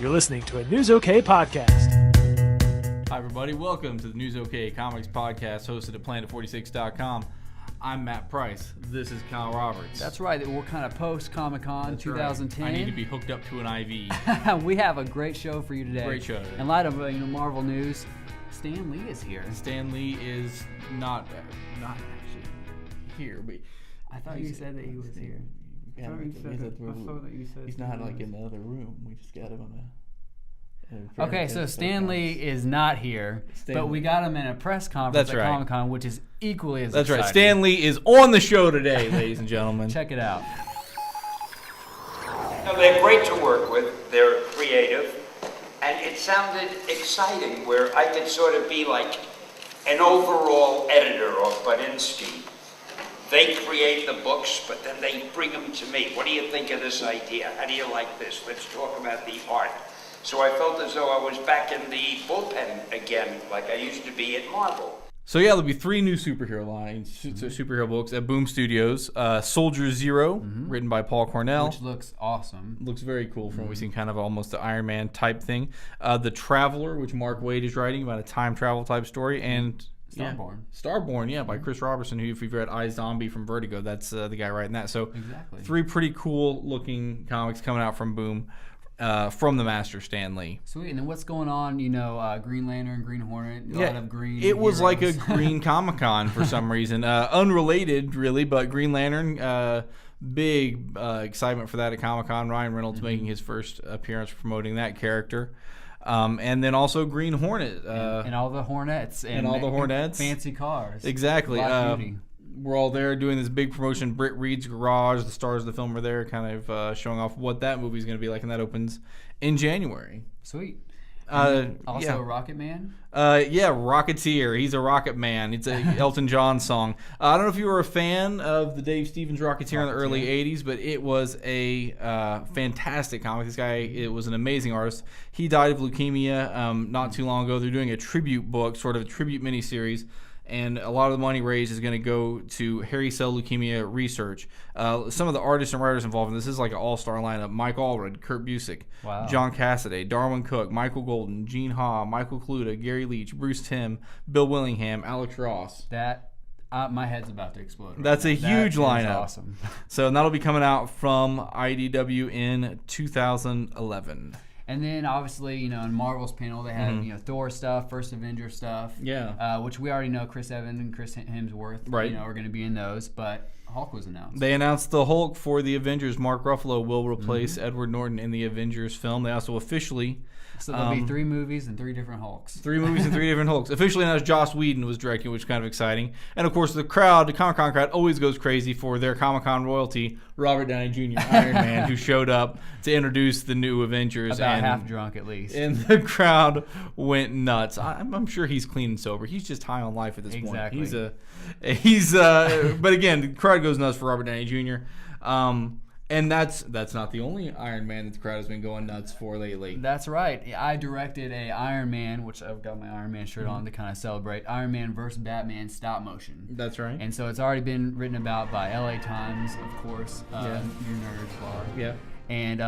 You're listening to a News OK podcast. Hi, everybody. Welcome to the News OK Comics podcast hosted at Planet46.com. I'm Matt Price. This is Kyle Roberts. That's right. We're kind of post-Comic-Con 2010. Right. I need to be hooked up to an IV. We have a great show for you today. Great show. In light of Marvel news, Stan Lee is here. Stan Lee is not actually here. But I thought you said that he was here. Yeah, he's not like in the other room. We just got him on the... Okay, so Stan Lee is not here, but we got him in a press conference at Comic-Con, which is equally as exciting. That's right. Stan Lee is on the show today, ladies and gentlemen. Check it out. No, they're great to work with. They're creative. And it sounded exciting, where I could sort of be like an overall editor of Badinsky. They create the books, but then they bring them to me. What do you think of this idea? How do you like this? Let's talk about the art. So I felt as though I was back in the bullpen again, like I used to be at Marvel. So yeah, there'll be 3 new superhero lines, superhero books at Boom Studios. Soldier Zero, written by Paul Cornell. Which looks awesome. Looks very cool from what we've seen, kind of almost the Iron Man type thing. The Traveler, which Mark Waid is writing about a time travel type story. And Starborn, by Chris Robertson, who, if you've read iZombie from Vertigo, that's the guy writing that. So exactly. 3 pretty cool looking comics coming out from Boom. From the master Stan Lee. Sweet. And then what's going on? Green Lantern, Green Hornet, a lot of green. It was like a green Comic-Con for some reason. Unrelated, really, but Green Lantern, big excitement for that at Comic-Con. Ryan Reynolds making his first appearance promoting that character. And then also Green Hornet. And all the Hornets. And all the Hornets. Fancy cars. Exactly. Black Beauty. We're all there doing this big promotion. Britt Reed's Garage, the stars of the film are there, kind of showing off what that movie's going to be like, and that opens in January. Sweet. Also Rocket Man? Rocketeer. He's a Rocket Man. It's a Elton John song. I don't know if you were a fan of the Dave Stevens Rocketeer in the early 80s, but it was a fantastic comic. This guy, it was an amazing artist. He died of leukemia not too long ago. They're doing a tribute book, sort of a tribute miniseries. And a lot of the money raised is going to go to hairy cell leukemia research. Some of the artists and writers involved in this is like an all-star lineup. Mike Allred, Kurt Busiek, John Cassaday, Darwin Cook, Michael Golden, Gene Ha, Michael Kaluta, Gary Leach, Bruce Timm, Bill Willingham, Alex Ross. My head's about to explode. That's a huge lineup. Awesome. So that'll be coming out from IDW in 2011. And then, obviously, in Marvel's panel, they had, Thor stuff, First Avenger stuff. Yeah. Which we already know Chris Evans and Chris Hemsworth, are going to be in those. But Hulk was announced. They announced the Hulk for the Avengers. Mark Ruffalo will replace Edward Norton in the Avengers film. They also officially... So there'll be 3 movies and 3 different Hulks. 3 movies and 3 different Hulks. Officially announced Joss Whedon was directing, which is kind of exciting. And, of course, the Comic-Con crowd always goes crazy for their Comic-Con royalty, Robert Downey Jr., Iron Man, who showed up to introduce the new Avengers. About half drunk, at least. And the crowd went nuts. I'm sure he's clean and sober. He's just high on life at this point. Exactly. But again, the crowd goes nuts for Robert Downey Jr., and that's not the only Iron Man that the crowd has been going nuts for lately. That's right. I directed a Iron Man, which I've got my Iron Man shirt on to kind of celebrate, Iron Man vs. Batman stop motion. That's right. And so it's already been written about by LA Times, of course. Your nerds bar. Yeah. And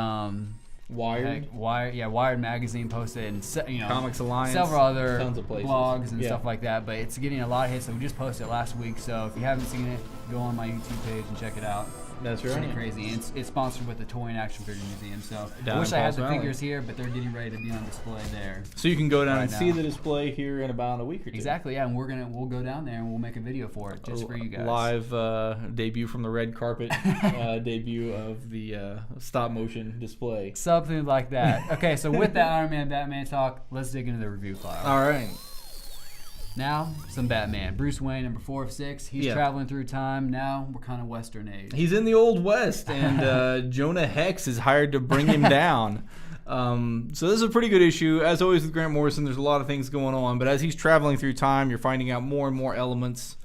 Wired. Wired magazine posted, and Comics Alliance, several other tons of places. Blogs and stuff like that. But it's getting a lot of hits. So we just posted it last week. So if you haven't seen it, go on my YouTube page and check it out. That's right. It's pretty crazy. It's sponsored with the Toy and Action Figure Museum. So down I wish I had the Valley. figures here, but they're getting ready to be on display there. So you can go down and now. see the display here in about a week or two. Exactly, yeah, and we'll go down there and we'll make a video for it just for you guys. Live debut from the red carpet, debut of the stop motion display. Something like that. Okay, so with that Iron Man Batman talk, let's dig into the review file. All right. Now, some Batman. Bruce Wayne, number 4 of 6. He's traveling through time. Now, we're kind of Western age. He's in the Old West, and Jonah Hex is hired to bring him down. So this is a pretty good issue. As always with Grant Morrison, there's a lot of things going on. But as he's traveling through time, you're finding out more and more elements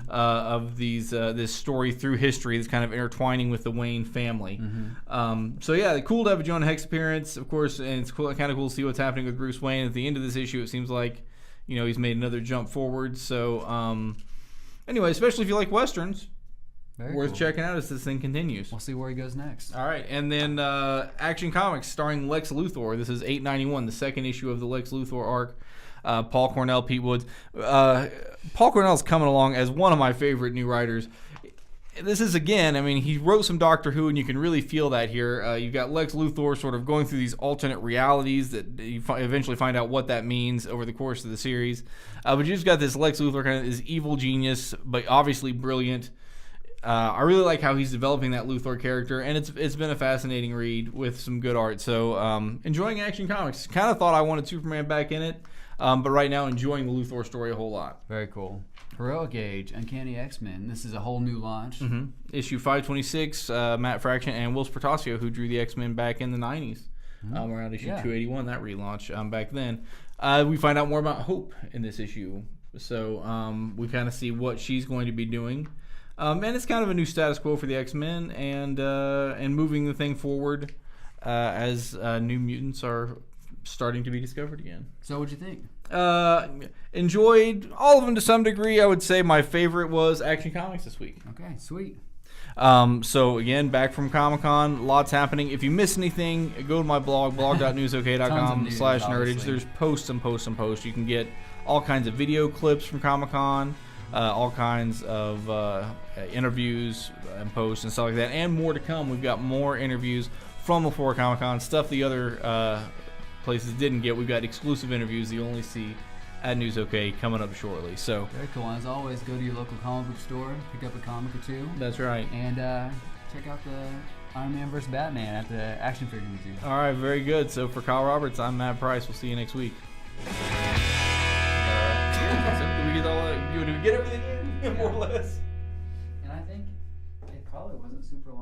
of this story through history that's kind of intertwining with the Wayne family. Cool to have a Jonah Hex appearance, of course, and it's kind of cool to see what's happening with Bruce Wayne. At the end of this issue, it seems like he's made another jump forward. So, anyway, especially if you like Westerns, Very worth cool. checking out as this thing continues. We'll see where he goes next. All right, and then Action Comics starring Lex Luthor. This is 891, the second issue of the Lex Luthor arc. Paul Cornell, Pete Woods. Paul Cornell's coming along as one of my favorite new writers. This is, again, I mean, he wrote some Doctor Who, and you can really feel that here. You've got Lex Luthor sort of going through these alternate realities that you eventually find out what that means over the course of the series. But you just got this Lex Luthor, kind of this evil genius, but obviously brilliant. I really like how he's developing that Luthor character, and it's been a fascinating read with some good art. So enjoying Action Comics. Kind of thought I wanted Superman back in it, but right now enjoying the Luthor story a whole lot. Very cool. Heroic Age, Uncanny X-Men. This is a whole new launch. Mm-hmm. Issue 526, Matt Fraction and Will Spertasio, who drew the X-Men back in the 90s. Around issue 281, that relaunch back then. We find out more about Hope in this issue. So we kind of see what she's going to be doing. And it's kind of a new status quo for the X-Men and moving the thing forward as New Mutants are starting to be discovered again. So what'd you think? Enjoyed all of them to some degree. I would say my favorite was Action Comics this week. Okay, sweet. So again, back from Comic-Con, lots happening. If you miss anything, go to my blog, blog.newsok.com/nerdage. There's posts and posts and posts. You can get all kinds of video clips from Comic-Con, all kinds of interviews and posts and stuff like that, and more to come. We've got more interviews from before Comic-Con, stuff the other places didn't get. We've got exclusive interviews that you only see at News OK coming up shortly. So very cool. And as always, go to your local comic book store, pick up a comic or two. That's right. And check out the Iron Man vs. Batman at the Action Figure Museum. All right, very good. So for Kyle Roberts, I'm Matt Price. We'll see you next week. All right. So did we get everything in, more or less? And I think it probably wasn't super long.